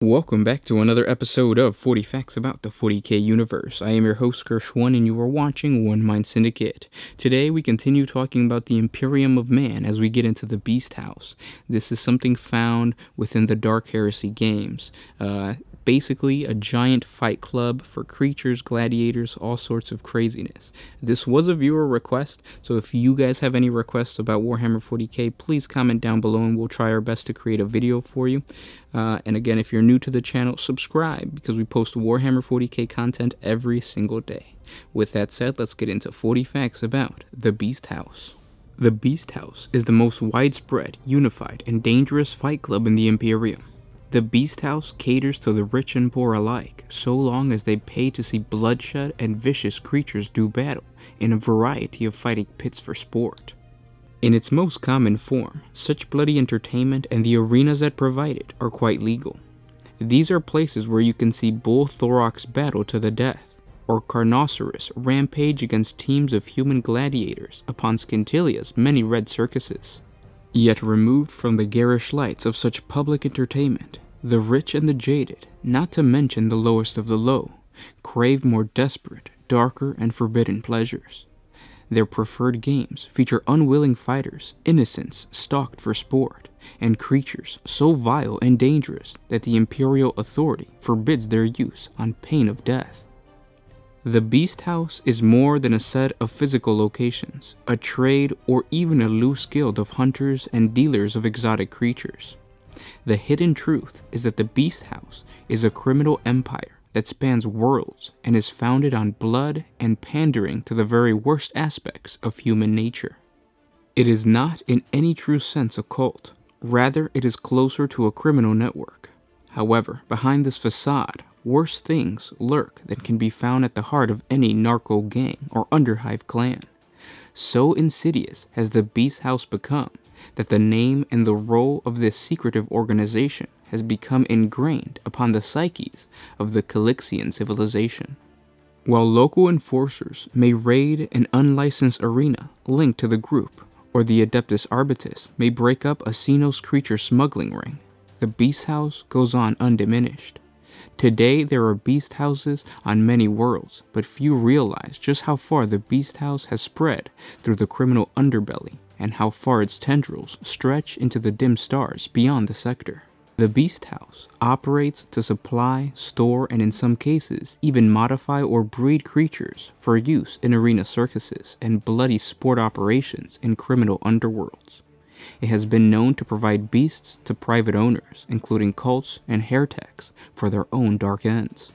Welcome back to another episode of 40 Facts About the 40K Universe. I am your host, Gershwin, and you are watching One Mind Syndicate. Today, we continue talking about the Imperium of Man as we get into the Beast House. This is something found within the Dark Heresy games. Basically, a giant fight club for creatures, gladiators, all sorts of craziness. This was a viewer request, so if you guys have any requests about Warhammer 40K, please comment down below and we'll try our best to create a video for you. And again, if you're new to the channel, subscribe because we post Warhammer 40K content every single day. With that said, let's get into 40 facts about the Beast House. The Beast House is the most widespread, unified, and dangerous fight club in the Imperium. The Beast House caters to the rich and poor alike, so long as they pay to see bloodshed and vicious creatures do battle in a variety of fighting pits for sport. In its most common form, such bloody entertainment and the arenas that provide it are quite legal. These are places where you can see bull thorax battle to the death, or Carnoceros rampage against teams of human gladiators upon Scintilia's many red circuses. Yet removed from the garish lights of such public entertainment, the rich and the jaded, not to mention the lowest of the low, crave more desperate, darker, and forbidden pleasures. Their preferred games feature unwilling fighters, innocents stalked for sport, and creatures so vile and dangerous that the imperial authority forbids their use on pain of death. The Beast House is more than a set of physical locations, a trade, or even a loose guild of hunters and dealers of exotic creatures. The hidden truth is that the Beast House is a criminal empire that spans worlds and is founded on blood and pandering to the very worst aspects of human nature. It is not in any true sense a cult, rather it is closer to a criminal network. However, behind this facade, worse things lurk that can be found at the heart of any narco gang or underhive clan. So insidious has the Beast House become that the name and the role of this secretive organization has become ingrained upon the psyches of the Calixian civilization. While local enforcers may raid an unlicensed arena linked to the group, or the Adeptus Arbitus may break up a Xenos creature smuggling ring, the Beast House goes on undiminished. Today there are Beast Houses on many worlds, but few realize just how far the Beast House has spread through the criminal underbelly, and how far its tendrils stretch into the dim stars beyond the sector. The Beast House operates to supply, store, and in some cases even modify or breed creatures for use in arena circuses and bloody sport operations in criminal underworlds. It has been known to provide beasts to private owners, including cults and heretics, for their own dark ends.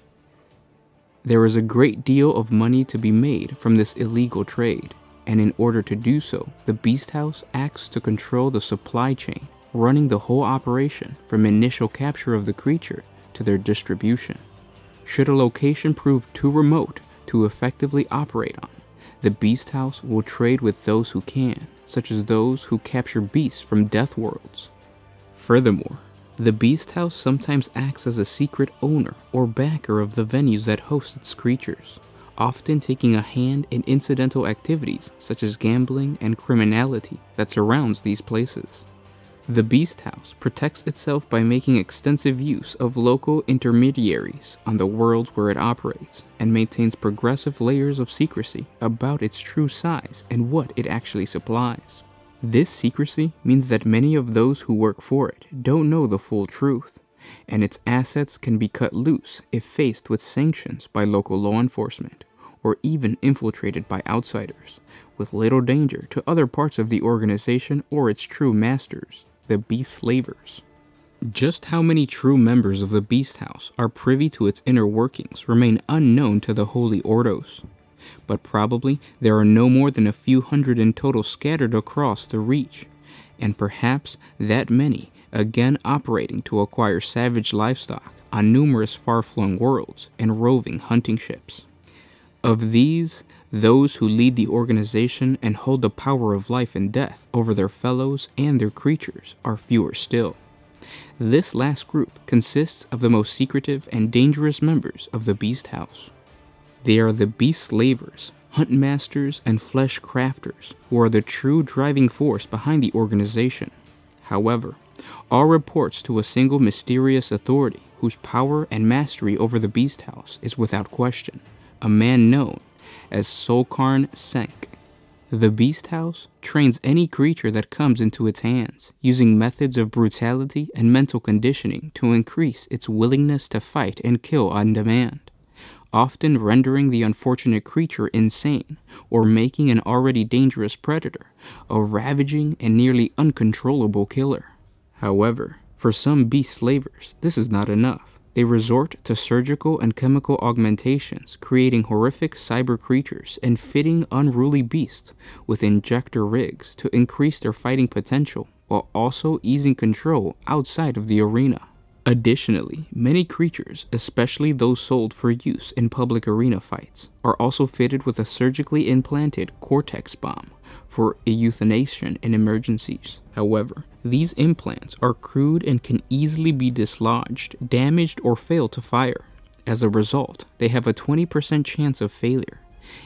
There is a great deal of money to be made from this illegal trade, and in order to do so, the Beast House acts to control the supply chain, running the whole operation from initial capture of the creature to their distribution. Should a location prove too remote to effectively operate on, the Beast House will trade with those who can, such as those who capture beasts from death worlds. Furthermore, the Beast House sometimes acts as a secret owner or backer of the venues that host its creatures, often taking a hand in incidental activities such as gambling and criminality that surrounds these places. The Beast House protects itself by making extensive use of local intermediaries on the worlds where it operates, and maintains progressive layers of secrecy about its true size and what it actually supplies. This secrecy means that many of those who work for it don't know the full truth, and its assets can be cut loose if faced with sanctions by local law enforcement, or even infiltrated by outsiders, with little danger to other parts of the organization or its true masters, the Beast Slavers. Just how many true members of the Beast House are privy to its inner workings remain unknown to the Holy Ordos, but probably there are no more than a few hundred in total scattered across the Reach, and perhaps that many again operating to acquire savage livestock on numerous far-flung worlds and roving hunting ships. Of these, those who lead the organization and hold the power of life and death over their fellows and their creatures are fewer still. This last group consists of the most secretive and dangerous members of the Beast House. They are the Beast Slavers, Hunt Masters, and Flesh Crafters, who are the true driving force behind the organization. However, all reports to a single mysterious authority whose power and mastery over the Beast House is without question, a man known as Solkarn Senk. The Beast House trains any creature that comes into its hands, using methods of brutality and mental conditioning to increase its willingness to fight and kill on demand, often rendering the unfortunate creature insane or making an already dangerous predator a ravaging and nearly uncontrollable killer. However, for some beast slavers, this is not enough. They resort to surgical and chemical augmentations, creating horrific cyber creatures and fitting unruly beasts with injector rigs to increase their fighting potential while also easing control outside of the arena. Additionally, many creatures, especially those sold for use in public arena fights, are also fitted with a surgically implanted cortex bomb for euthanasia in emergencies. However, these implants are crude and can easily be dislodged, damaged, or fail to fire. As a result, they have a 20% chance of failure.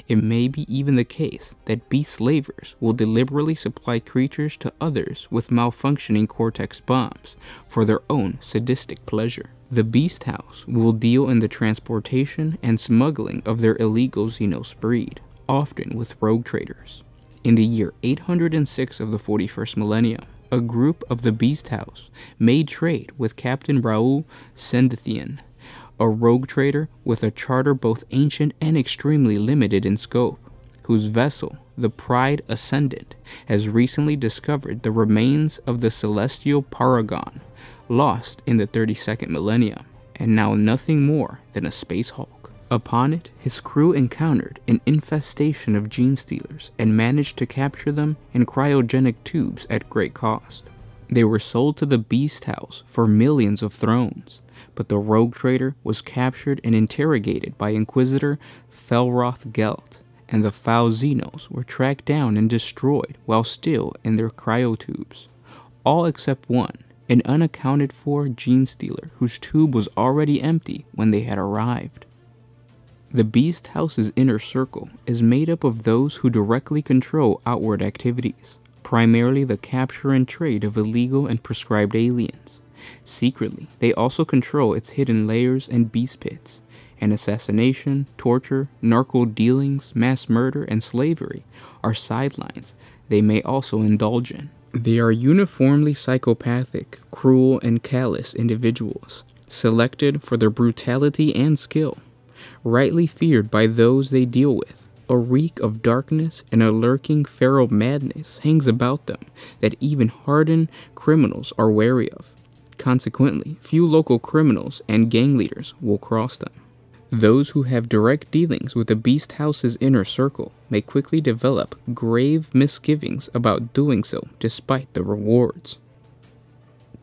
It may be even the case that beast slavers will deliberately supply creatures to others with malfunctioning cortex bombs for their own sadistic pleasure. The Beast House will deal in the transportation and smuggling of their illegal Xenos breed, often with rogue traders. In the year 806 of the 41st millennium, a group of the Beast House made trade with Captain Raoul Sendithian, a rogue trader with a charter both ancient and extremely limited in scope, whose vessel, the Pride Ascendant, has recently discovered the remains of the celestial Paragon, lost in the 32nd millennium, and now nothing more than a space hulk. Upon it, his crew encountered an infestation of gene stealers and managed to capture them in cryogenic tubes at great cost. They were sold to the Beast House for millions of thrones, but the rogue trader was captured and interrogated by Inquisitor Felroth Gelt, and the foul Xenos were tracked down and destroyed while still in their cryotubes. All except one, an unaccounted-for gene stealer whose tube was already empty when they had arrived. The Beast House's inner circle is made up of those who directly control outward activities, primarily the capture and trade of illegal and prescribed aliens. Secretly, they also control its hidden layers and beast pits, and assassination, torture, narco dealings, mass murder, and slavery are sidelines they may also indulge in. They are uniformly psychopathic, cruel, and callous individuals, selected for their brutality and skill, rightly feared by those they deal with. A reek of darkness and a lurking feral madness hangs about them that even hardened criminals are wary of. Consequently, few local criminals and gang leaders will cross them. Those who have direct dealings with the Beast House's inner circle may quickly develop grave misgivings about doing so despite the rewards.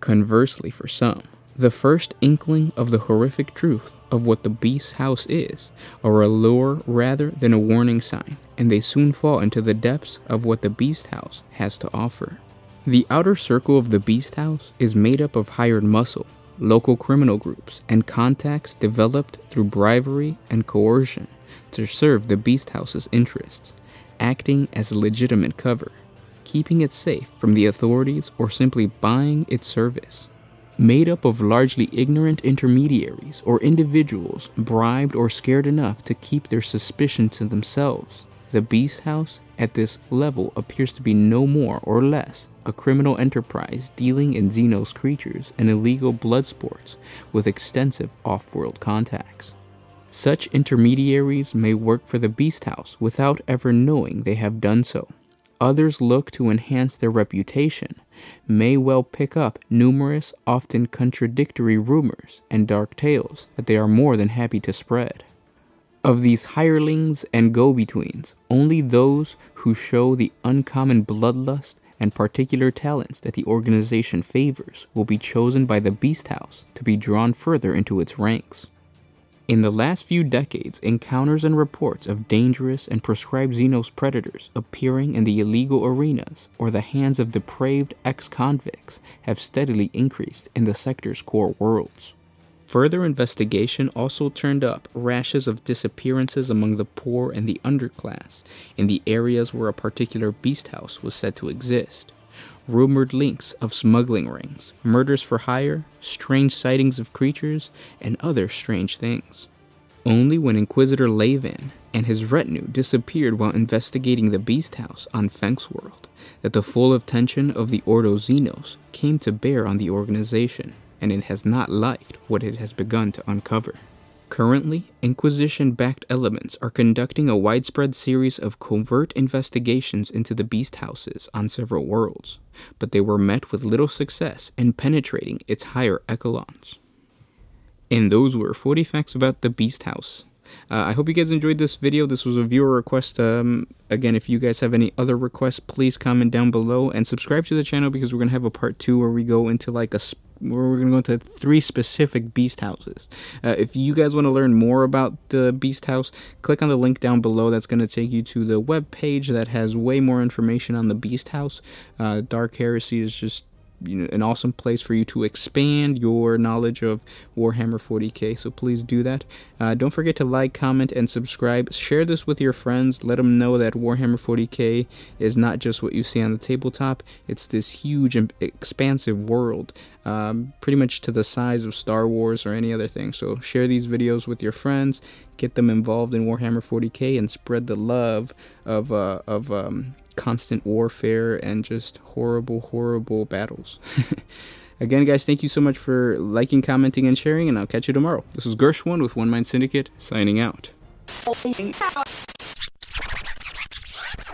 Conversely, for some, the first inkling of the horrific truth of what the Beast House is are a lure rather than a warning sign, and they soon fall into the depths of what the Beast House has to offer. The outer circle of the Beast House is made up of hired muscle, local criminal groups, and contacts developed through bribery and coercion to serve the Beast House's interests, acting as a legitimate cover, keeping it safe from the authorities or simply buying its service. Made up of largely ignorant intermediaries or individuals bribed or scared enough to keep their suspicion to themselves, the Beast House at this level appears to be no more or less a criminal enterprise dealing in Xenos creatures and illegal blood sports with extensive off-world contacts. Such intermediaries may work for the Beast House without ever knowing they have done so. Others look to enhance their reputation, may well pick up numerous, often contradictory rumors and dark tales that they are more than happy to spread. Of these hirelings and go-betweens, only those who show the uncommon bloodlust and particular talents that the organization favors will be chosen by the Beast House to be drawn further into its ranks. In the last few decades, encounters and reports of dangerous and proscribed Xenos predators appearing in the illegal arenas or the hands of depraved ex-convicts have steadily increased in the sector's core worlds. Further investigation also turned up rashes of disappearances among the poor and the underclass in the areas where a particular Beast House was said to exist. rumored links of smuggling rings, murders for hire, strange sightings of creatures, and other strange things. Only when Inquisitor Lavan and his retinue disappeared while investigating the Beast House on Feng's World, that the full attention of the Ordo Xenos came to bear on the organization, and it has not liked what it has begun to uncover. Currently, Inquisition-backed elements are conducting a widespread series of covert investigations into the Beast Houses on several worlds, but they were met with little success in penetrating its higher echelons. And those were 40 facts about the Beast House. I hope you guys enjoyed this video. This was a viewer request. Again, if you guys have any other requests, please comment down below and subscribe to the channel, because we're going to have a part 2 where we go into where we're going to go into 3 specific Beast Houses. If you guys want to learn more about the Beast House, click on the link down below. That's going to take you to the web page that has way more information on the Beast House. Dark Heresy is just an awesome place for you to expand your knowledge of Warhammer 40K, so please do that. Don't forget to like, comment, and subscribe. Share this with your friends. Let them know that Warhammer 40K is not just what you see on the tabletop. It's this huge and expansive world, pretty much to the size of Star Wars or any other thing. So share these videos with your friends, get them involved in Warhammer 40K, and spread the love of constant warfare and just horrible battles. Again, guys, thank you so much for liking, commenting, and sharing, and I'll catch you tomorrow. This was Gershwin with One Mind Syndicate, signing out.